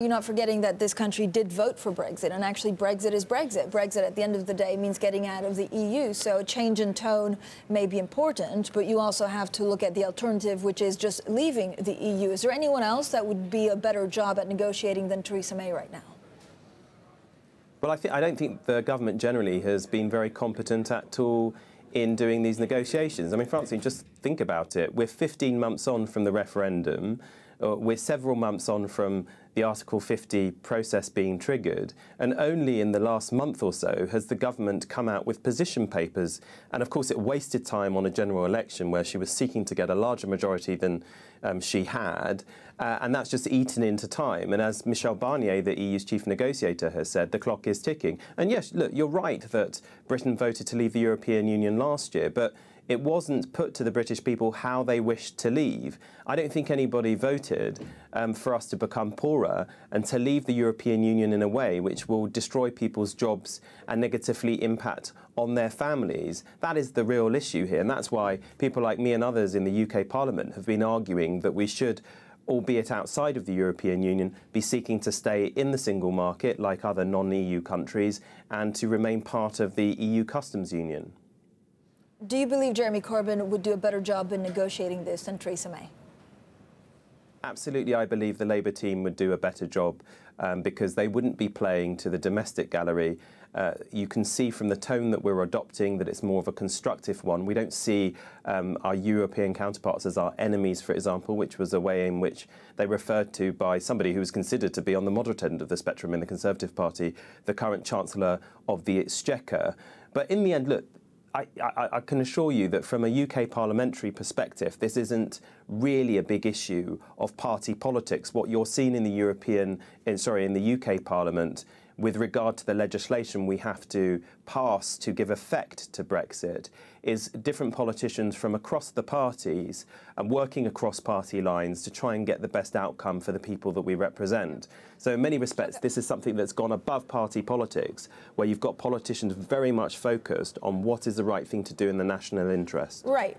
You're not forgetting that this country did vote for Brexit, and actually Brexit is Brexit. Brexit, at the end of the day, means getting out of the EU, so a change in tone may be important, but you also have to look at the alternative, which is just leaving the EU. Is there anyone else that would be a better job at negotiating than Theresa May right now? Well, I don't think the government generally has been very competent at all in doing these negotiations. I mean, Francine, just think about it. We're 15 months on from the referendum. We're several months on from the Article 50 process being triggered, and only in the last month or so has the government come out with position papers. And of course it wasted time on a general election where she was seeking to get a larger majority than she had, and that's just eaten into time. And as Michel Barnier, the EU's chief negotiator, has said, the clock is ticking. And yes, look, you're right that Britain voted to leave the European Union last year, but it wasn't put to the British people how they wished to leave. I don't think anybody voted for us to become poorer and to leave the European Union in a way which will destroy people's jobs and negatively impact on their families. That is the real issue here, and that's why people like me and others in the UK Parliament have been arguing that we should, albeit outside of the European Union, be seeking to stay in the single market like other non-EU countries and to remain part of the EU customs union. Do you believe Jeremy Corbyn would do a better job in negotiating this than Theresa May? Absolutely, I believe the Labour team would do a better job because they wouldn't be playing to the domestic gallery. You can see from the tone that we're adopting that it's more of a constructive one. We don't see our European counterparts as our enemies, for example, which was a way in which they referred to by somebody who was considered to be on the moderate end of the spectrum in the Conservative Party, the current Chancellor of the Exchequer. But in the end, look, I can assure you that from a UK parliamentary perspective, this isn't really a big issue of party politics. What you're seeing in the UK Parliament with regard to the legislation we have to pass to give effect to Brexit is different politicians from across the parties and working across party lines to try and get the best outcome for the people that we represent. So in many respects, this is something that's gone above party politics, where you've got politicians very much focused on what is the right thing to do in the national interest. Right.